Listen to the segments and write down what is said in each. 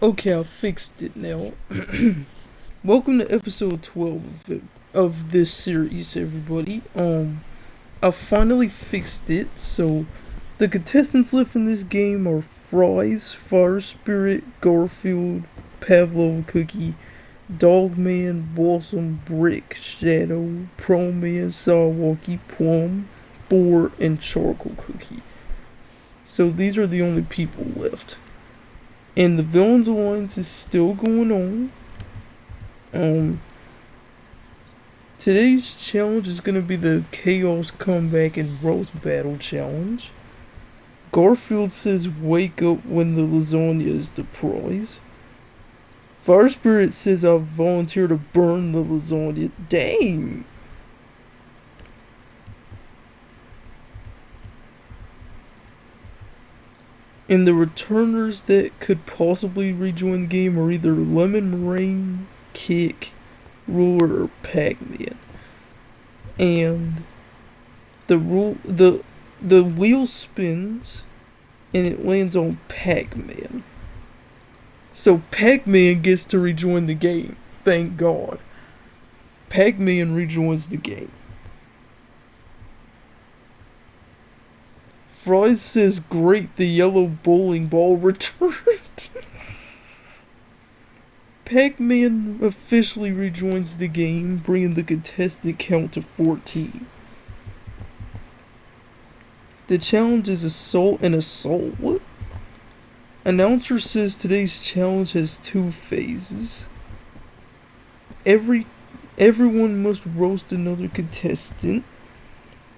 Okay, I fixed it now. Welcome to episode 12 of this series, everybody. I finally fixed it, so the contestants left in this game are Fries, Fire Spirit, Garfield, Pavlova Cookie, Dogman, Blossom, Brick, Shadow, Pro Man, Sawalkie, Plum, Thor, and Charcoal Cookie. So these are the only people left. And the Villains Alliance is still going on. Um, Today's challenge is gonna be the Chaos Comeback and Roast Battle Challenge. Garfield says wake up when the lasagna is the prize. Fire Spirit says I volunteer to burn the lasagna. Dang! And the returners that could possibly rejoin the game are either Lemon Meringue, Kick, Ruler, or Pac-Man. And the wheel spins and it lands on Pac-Man. So Pac-Man gets to rejoin the game. Thank God. Pac-Man rejoins the game. Fries says great, the yellow bowling ball returned. Pac-Man officially rejoins the game, bringing the contestant count to 14. The challenge is assault and assault. What? Announcer says today's challenge has 2 phases. Everyone must roast another contestant.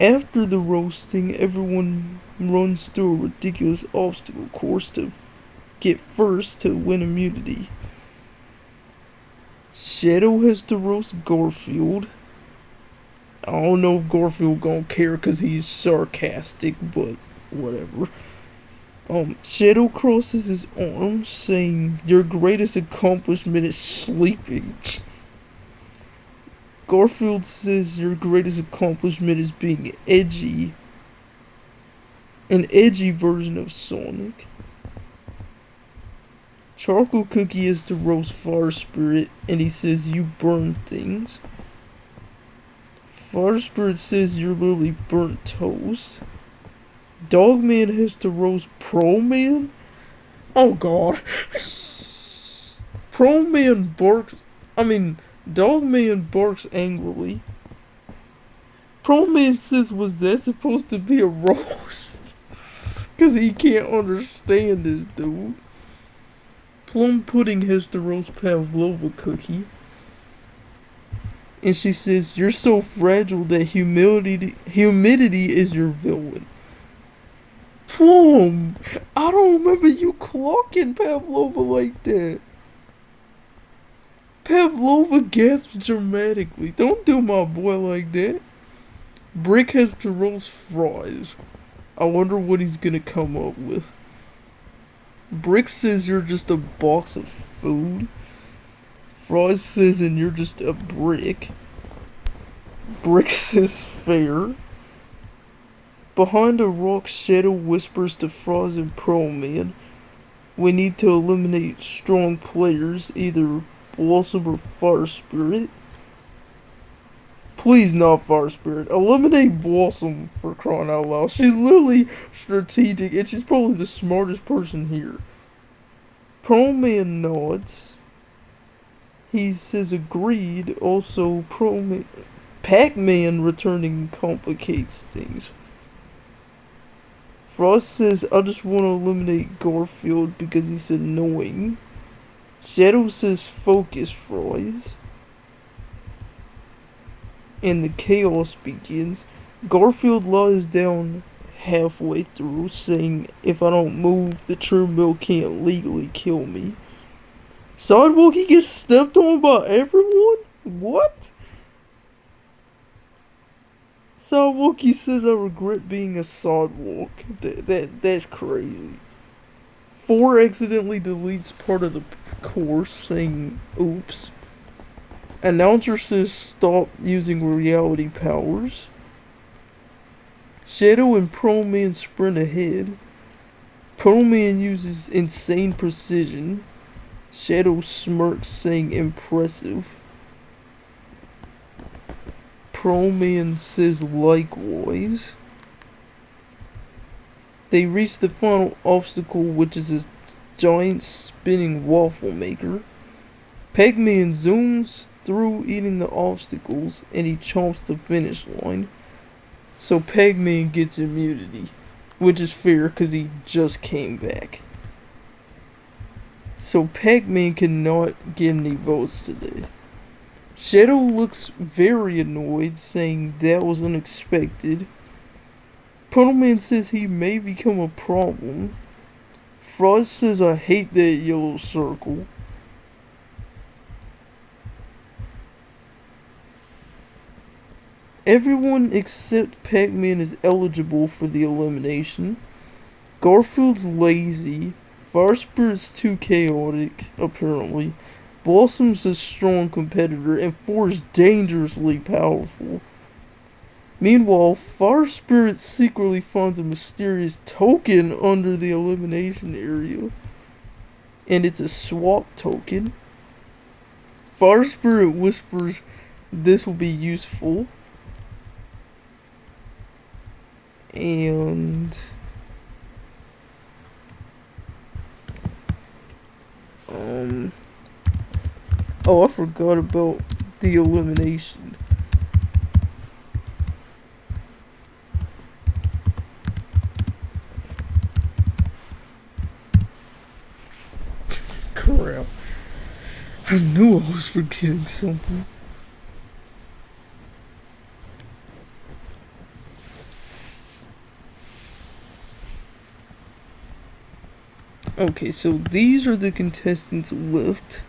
After the roasting, everyone runs through a ridiculous obstacle course to get first to win immunity. Shadow has to roast Garfield. I don't know if Garfield gonna care cause he's sarcastic, but whatever. Shadow crosses his arms saying, your greatest accomplishment is sleeping. Garfield says your greatest accomplishment is being edgy. An edgy version of Sonic. Charcoal Cookie is to roast Fire Spirit, and he says you burn things. Fire Spirit says you're literally burnt toast. Dogman has to roast Pro Man? Oh god. Dogman barks angrily. Pro Man says, was that supposed to be a roast? Cause he can't understand this dude. Plum Pudding has to roast Pavlova Cookie. And she says, you're so fragile that humidity is your villain. Plum! I don't remember you clocking Pavlova like that. Pavlova gasped dramatically. Don't do my boy like that. Brick has to roast Fries. I wonder what he's gonna come up with. Brick says you're just a box of food. Fries says and you're just a brick. Brick says fair. Behind a rock, Shadow whispers to Fries and Pro Man, we need to eliminate strong players, either Blossom or Fire Spirit. Please not Fire Spirit. Eliminate Blossom, for crying out loud. She's literally strategic and she's probably the smartest person here. Pro Man nods. He says agreed. Also, Pac-Man returning complicates things. Frost says, I just want to eliminate Garfield because he's annoying. Shadow says, focus, Fries. And the chaos begins. Garfield lies down halfway through, saying, if I don't move, the treadmill can't legally kill me. Sidewalk, he gets stepped on by everyone? What? Sawalkie says I regret being a sidewalk. That's crazy. 4 accidentally deletes part of the course, saying oops. Announcer says stop using reality powers. Shadow and Pro Man sprint ahead. Pro Man uses insane precision. Shadow smirks, saying impressive. Pro-Man says likewise. They reach the final obstacle, which is a giant spinning waffle maker. Pac-Man zooms through eating the obstacles, and he chomps the finish line. So Pac-Man gets immunity, which is fair because he just came back. So Pac-Man cannot get any votes today. Shadow looks very annoyed, saying that was unexpected. Puddleman says he may become a problem. Frost says I hate that yellow circle. Everyone except Pac-Man is eligible for the elimination. Garfield's lazy. Fire Spirit's too chaotic, apparently. Blossom's a strong competitor, and 4 is dangerously powerful. Meanwhile, Fire Spirit secretly finds a mysterious token under the elimination area. And it's a swap token. Fire Spirit whispers this will be useful. And oh, I forgot about the elimination. Crap. I knew I was forgetting something. Okay, so these are the contestants left.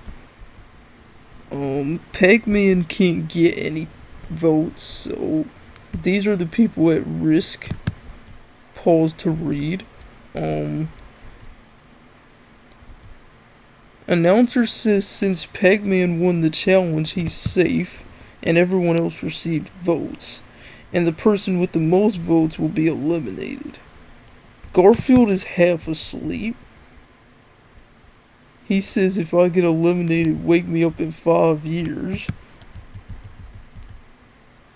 Pac-Man can't get any votes, so these are the people at risk. Pause to read. Announcer says since Pac-Man won the challenge, he's safe, and everyone else received votes, and the person with the most votes will be eliminated. Garfield is half asleep. He says if I get eliminated, wake me up in 5 years.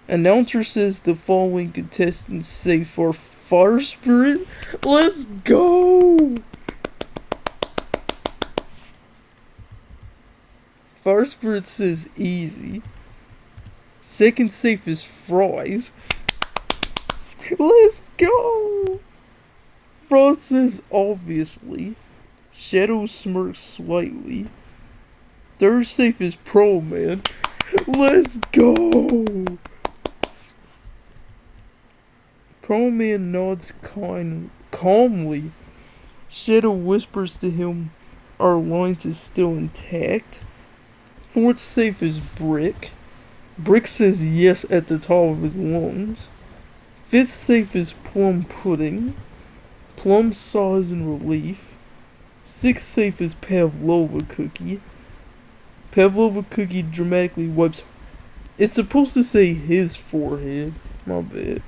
Announcer says the following contestants safe are Fire Spirit. Let's go! Fire Spirit says easy. Second safe is Fries. Let's go! Frost says obviously. Shadow smirks slightly. Third safe is Pro Man. Let's go! Pro Man nods calmly. Shadow whispers to him, our alliance is still intact. Fourth safe is Brick. Brick says yes at the top of his lungs. Fifth safe is Plum Pudding. Plum sighs in relief. Sixth safe is Pavlova Cookie. Pavlova Cookie dramatically wipes. It's supposed to say his forehead. My bad.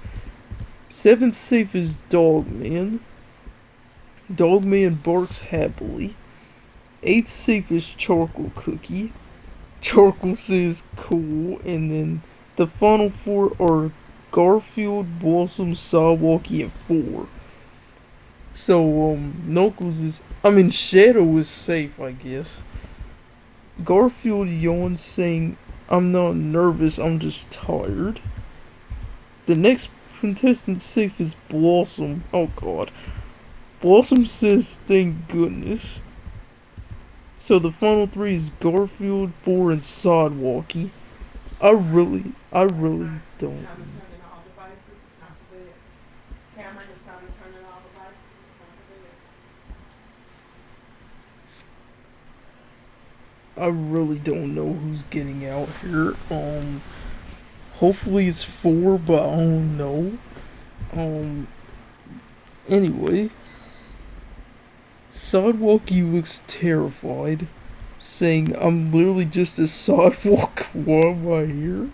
Seventh safe is Dogman. Dogman barks happily. Eighth safe is Charcoal Cookie. Charcoal says cool. And then the final 4 are Garfield, Blossom, Sawalkie, and 4. So, Shadow is safe, I guess. Garfield yawns, saying, I'm not nervous, I'm just tired. The next contestant safe is Blossom. Oh god. Blossom says, thank goodness. So the final 3 is Garfield, 4, and Sawalkie. I really don't. I really don't know who's getting out here. Hopefully it's 4, but I don't know. Anyway. Sidewalkie looks terrified, saying, I'm literally just a sidewalk. Why am I here?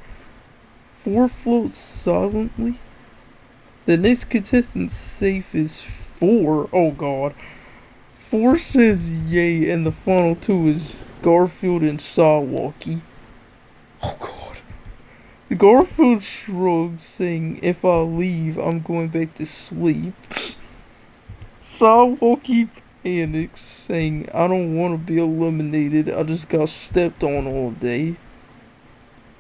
4 floats silently. The next contestant safe is 4. Oh god. 4 says yay, and the final 2 is Garfield and Sawalkie. Oh god. Garfield shrugs, saying, if I leave, I'm going back to sleep. Sawalkie panics, saying, I don't want to be eliminated, I just got stepped on all day.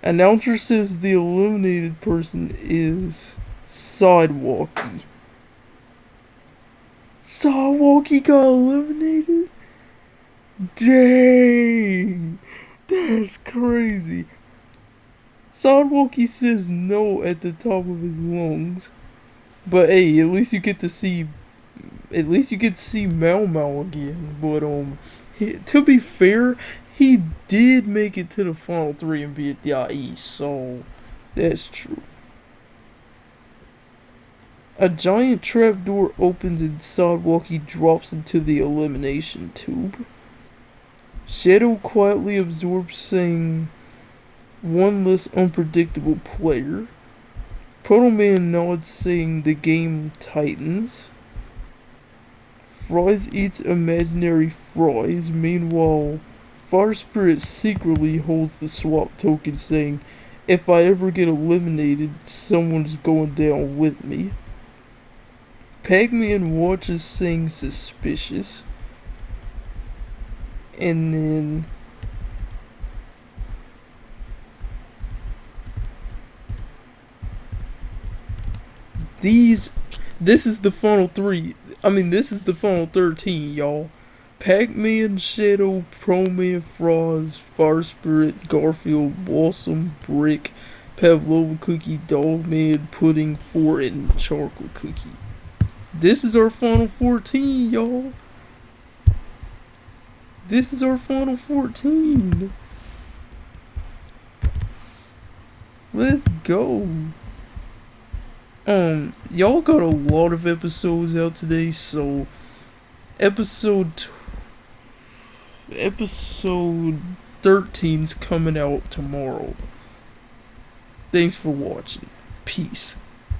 Announcer says the eliminated person is Sidewalkie. Sawalkie got eliminated? Dang! That's crazy. Sidewalkie says no at the top of his lungs. But hey, at least you get to see Mau Mau again. But to be fair, he did make it to the final 3 and beat Niah'S, so that's true. A giant trapdoor opens and Sidewalkie drops into the elimination tube. Shadow quietly absorbs, saying, one less unpredictable player. Proto Man nods, saying the game tightens. Fries eats imaginary fries. Meanwhile, Fire Spirit secretly holds the swap token, saying, if I ever get eliminated, someone's going down with me. Pac-Man watches, saying suspicious. And then this is the final 3. This is the final 13, y'all. Pac-Man, Shadow, Pro-Man, Froz, Fire Spirit, Garfield, Blossom, Brick, Pavlova Cookie, Dogman, Pudding, 4, and Charcoal Cookie. This is our final 14, y'all. This is our final 14. Let's go. Y'all got a lot of episodes out today, so episode 13's coming out tomorrow. Thanks for watching. Peace.